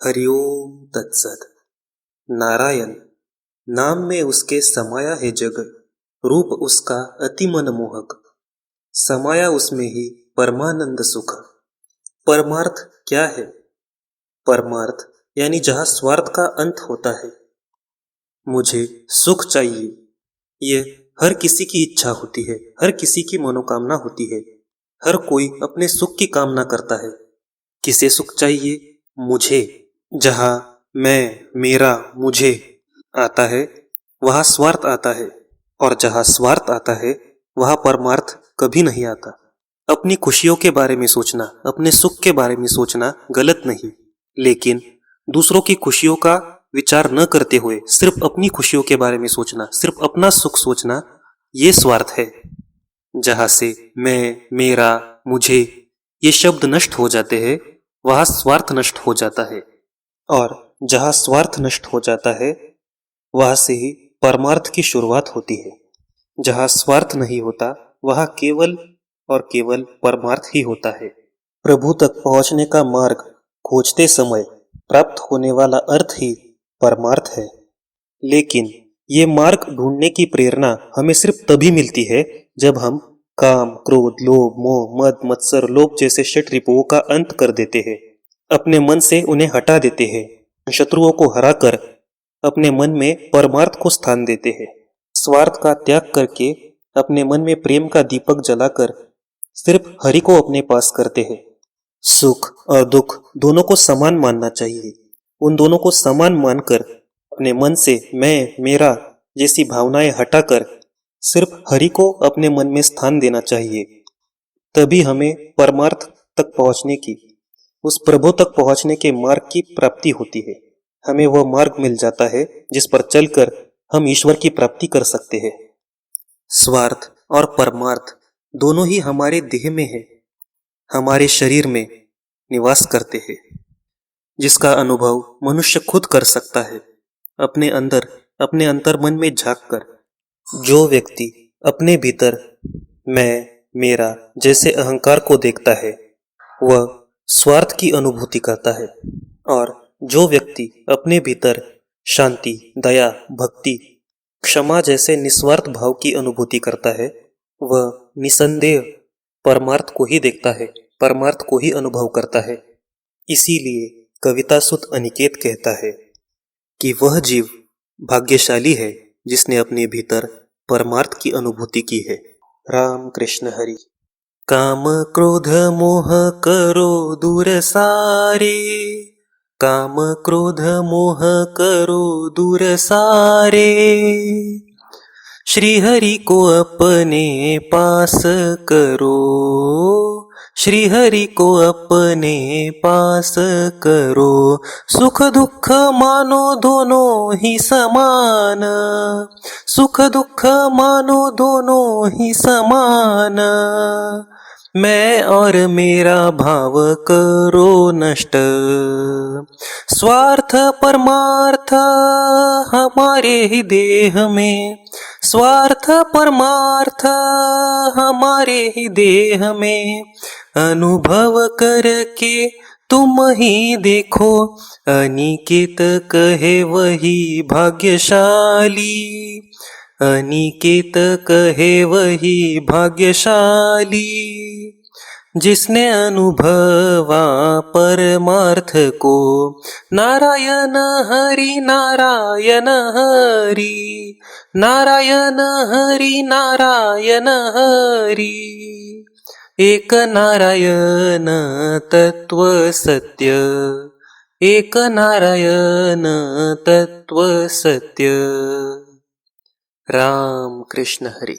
हरिओम तत्सत। नारायण नाम में उसके समाया है जग, रूप उसका अति मनमोहक, समाया उसमें ही परमानंद सुख। परमार्थ क्या है? परमार्थ यानी जहाँ स्वार्थ का अंत होता है। मुझे सुख चाहिए, ये हर किसी की इच्छा होती है, हर किसी की मनोकामना होती है। हर कोई अपने सुख की कामना करता है। किसे सुख चाहिए? मुझे। जहाँ मैं, मेरा, मुझे आता है वहाँ स्वार्थ आता है, और जहाँ स्वार्थ आता है वहाँ परमार्थ कभी नहीं आता। अपनी खुशियों के बारे में सोचना, अपने सुख के बारे में सोचना गलत नहीं, लेकिन दूसरों की खुशियों का विचार न करते हुए सिर्फ अपनी खुशियों के बारे में सोचना, सिर्फ अपना सुख सोचना, ये स्वार्थ है। जहाँ से मैं, मेरा, मुझे ये शब्द नष्ट हो जाते हैं वहाँ स्वार्थ नष्ट हो जाता है, और जहाँ स्वार्थ नष्ट हो जाता है वहाँ से ही परमार्थ की शुरुआत होती है। जहाँ स्वार्थ नहीं होता वहाँ केवल और केवल परमार्थ ही होता है। प्रभु तक पहुँचने का मार्ग खोजते समय प्राप्त होने वाला अर्थ ही परमार्थ है। लेकिन ये मार्ग ढूंढने की प्रेरणा हमें सिर्फ तभी मिलती है जब हम काम, क्रोध, लोभ, मोह, मद, मत्सर, लोभ जैसे षट रिपुओं का अंत कर देते हैं, अपने मन से उन्हें हटा देते हैं, शत्रुओं को हराकर अपने मन में परमार्थ को स्थान देते हैं। स्वार्थ का त्याग करके अपने मन में प्रेम का दीपक जलाकर सिर्फ हरि को अपने पास करते हैं। सुख और दुख दोनों को समान मानना चाहिए। उन दोनों को समान मानकर अपने मन से मैं, मेरा जैसी भावनाएं हटाकर सिर्फ हरि को अपने मन में स्थान देना चाहिए। तभी हमें परमार्थ तक पहुंचने की, उस प्रभु तक पहुंचने के मार्ग की प्राप्ति होती है। हमें वह मार्ग मिल जाता है जिस पर चलकर हम ईश्वर की प्राप्ति कर सकते हैं। स्वार्थ और परमार्थ दोनों ही हमारे देह में है, हमारे शरीर में निवास करते हैं, जिसका अनुभव मनुष्य खुद कर सकता है अपने अंदर, अपने अंतर्मन में झांककर। जो व्यक्ति अपने भीतर मैं, मेरा जैसे अहंकार को देखता है वह स्वार्थ की अनुभूति करता है, और जो व्यक्ति अपने भीतर शांति, दया, भक्ति, क्षमा जैसे निस्वार्थ भाव की अनुभूति करता है वह निसंदेह परमार्थ को ही देखता है, परमार्थ को ही अनुभव करता है। इसीलिए कविता सुत अनिकेत कहता है कि वह जीव भाग्यशाली है जिसने अपने भीतर परमार्थ की अनुभूति की है। राम कृष्ण हरि। काम क्रोध मोह करो दूर सारे, काम क्रोध मोह करो दूर सारे, श्री हरि को अपने पास करो, श्री हरि को अपने पास करो। सुख दुख मानो दोनों ही समान, सुख दुख मानो दोनों ही समान, मैं और मेरा भाव करो नष्ट। स्वार्थ परमार्थ हमारे ही देह में, स्वार्थ परमार्थ हमारे ही देह में, अनुभव करके तुम ही देखो, अनिकेत कहे वही भाग्यशाली, अनिकेत कहे वही भाग्यशाली, जिसने अनुभवा परमार्थ को। नारायण हरि, नारायण हरि, नारायण हरि, नारायण हरि, एक नारायण तत्व सत्य, एक नारायण तत्व सत्य। राम कृष्ण हरि।